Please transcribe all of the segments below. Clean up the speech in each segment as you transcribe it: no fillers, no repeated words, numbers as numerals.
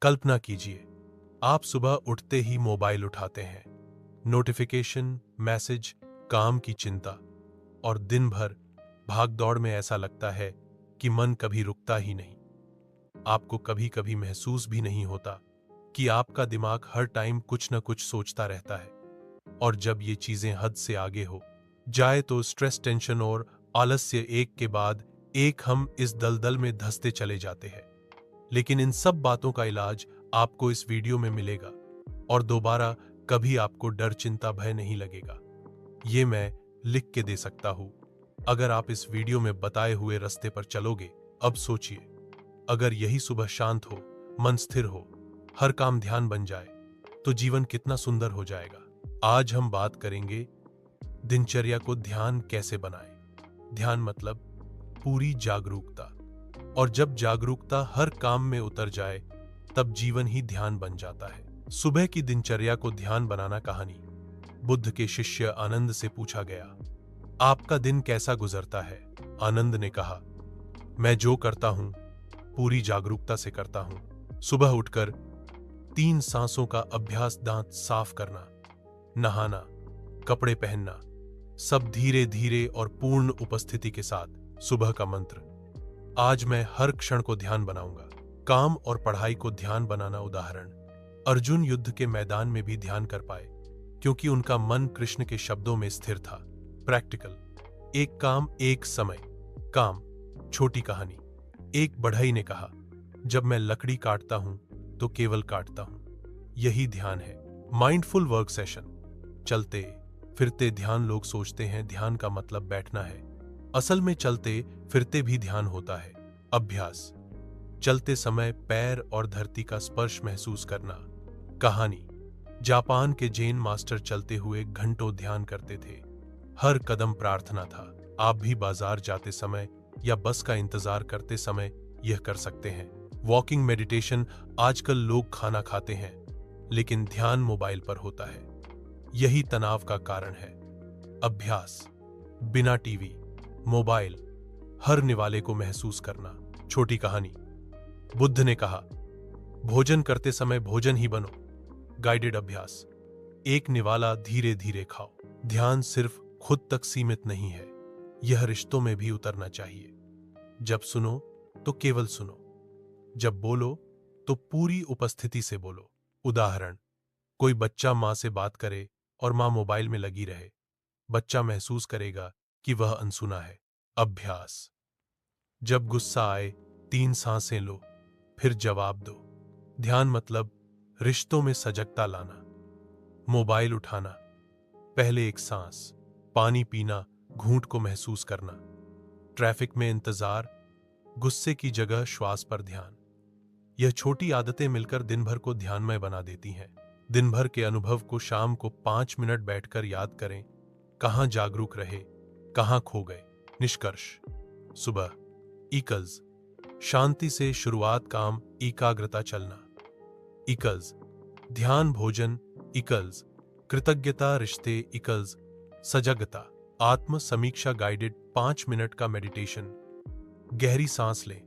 कल्पना कीजिए, आप सुबह उठते ही मोबाइल उठाते हैं। नोटिफिकेशन, मैसेज, काम की चिंता और दिन भर भाग-दौड़ में ऐसा लगता है कि मन कभी रुकता ही नहीं। आपको कभी-कभी महसूस भी नहीं होता कि आपका दिमाग हर टाइम कुछ न कुछ सोचता रहता है। और जब ये चीजें हद से आगे हो जाए तो स्ट्रेस, टेंशन और आलस्य एक के बाद एक हम इस दलदल में धंसते चले जाते हैं। लेकिन इन सब बातों का इलाज आपको इस वीडियो में मिलेगा और दोबारा कभी आपको डर, चिंता, भय नहीं लगेगा। ये मैं लिख के दे सकता हूं अगर आप इस वीडियो में बताए हुए रास्ते पर चलोगे। अब सोचिए, अगर यही सुबह शांत हो, मन स्थिर हो, हर काम ध्यान बन जाए तो जीवन कितना सुंदर हो जाएगा। आज हम बात करेंगे दिनचर्या को ध्यान कैसे बनाएं। ध्यान मतलब पूरी जागरूकता, और जब जागरूकता हर काम में उतर जाए तब जीवन ही ध्यान बन जाता है। सुबह की दिनचर्या को ध्यान बनाना। कहानी। बुद्ध के शिष्य आनंद से पूछा गया, आपका दिन कैसा गुजरता है? आनंद ने कहा, मैं जो करता हूं पूरी जागरूकता से करता हूं। सुबह उठकर 3 सांसों का अभ्यास, दांत साफ करना, नहाना, कपड़े पहनना, सब धीरे धीरे और पूर्ण उपस्थिति के साथ। सुबह का मंत्र, आज मैं हर क्षण को ध्यान बनाऊंगा। काम और पढ़ाई को ध्यान बनाना। उदाहरण, अर्जुन युद्ध के मैदान में भी ध्यान कर पाए क्योंकि उनका मन कृष्ण के शब्दों में स्थिर था। प्रैक्टिकल, एक काम एक समय। काम। छोटी कहानी। एक बढ़ई ने कहा, जब मैं लकड़ी काटता हूं तो केवल काटता हूं, यही ध्यान है। Mindful work session. चलते फिरते ध्यान। लोग सोचते हैं ध्यान का मतलब बैठना है, असल में चलते फिरते भी ध्यान होता है। अभ्यास, चलते समय पैर और धरती का स्पर्श महसूस करना। कहानी, जापान के जैन मास्टर चलते हुए घंटों ध्यान करते थे, हर कदम प्रार्थना था। आप भी बाजार जाते समय या बस का इंतजार करते समय यह कर सकते हैं। Walking meditation. आजकल लोग खाना खाते हैं लेकिन ध्यान मोबाइल पर होता है, यही तनाव का कारण है। अभ्यास, बिना टीवी, मोबाइल, हर निवाले को महसूस करना। छोटी कहानी, बुद्ध ने कहा, भोजन करते समय भोजन ही बनो। गाइडेड अभ्यास, एक निवाला धीरे धीरे खाओ। ध्यान सिर्फ खुद तक सीमित नहीं है, यह रिश्तों में भी उतरना चाहिए। जब सुनो तो केवल सुनो, जब बोलो तो पूरी उपस्थिति से बोलो। उदाहरण, कोई बच्चा मां से बात करे और मां मोबाइल में लगी रहे, बच्चा महसूस करेगा कि वह अनसुना है। अभ्यास, जब गुस्सा आए 3 सांसें लो, फिर जवाब दो। ध्यान मतलब रिश्तों में सजगता लाना। मोबाइल उठाना, पहले एक सांस, पानी पीना, घूंट को महसूस करना। ट्रैफिक में इंतजार, गुस्से की जगह श्वास पर ध्यान। यह छोटी आदतें मिलकर दिन भर को ध्यानमय बना देती हैं। दिन भर के अनुभव को शाम को 5 मिनट बैठकर याद करें, कहां जागरूक रहे, कहां खो गए। निष्कर्ष, सुबह इकल्स, शांति से शुरुआत, काम, एकाग्रता, चलना। इकल्स, ध्यान, भोजन। इकल्स, कृतज्ञता, रिश्ते। इकल्स, सजगता, आत्म समीक्षा। गाइडेड 5 मिनट का मेडिटेशन। गहरी सांस लें,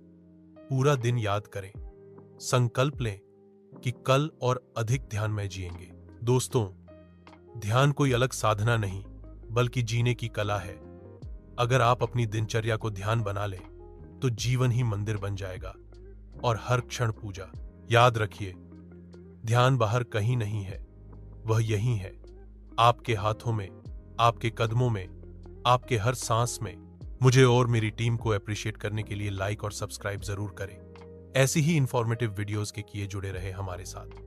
पूरा दिन याद करें, संकल्प लें कि कल और अधिक ध्यान में जिएंगे। दोस्तों, ध्यान कोई अलग साधना नहीं बल्कि जीने की कला है। अगर आप अपनी दिनचर्या को ध्यान बना लें तो जीवन ही मंदिर बन जाएगा और हर क्षण पूजा। याद रखिए, ध्यान बाहर कहीं नहीं है, वह यहीं है, आपके हाथों में, आपके कदमों में, आपके हर सांस में। मुझे और मेरी टीम को अप्रिशिएट करने के लिए लाइक और सब्सक्राइब जरूर करें। ऐसी ही इंफॉर्मेटिव वीडियोस के किए जुड़े रहे हमारे साथ।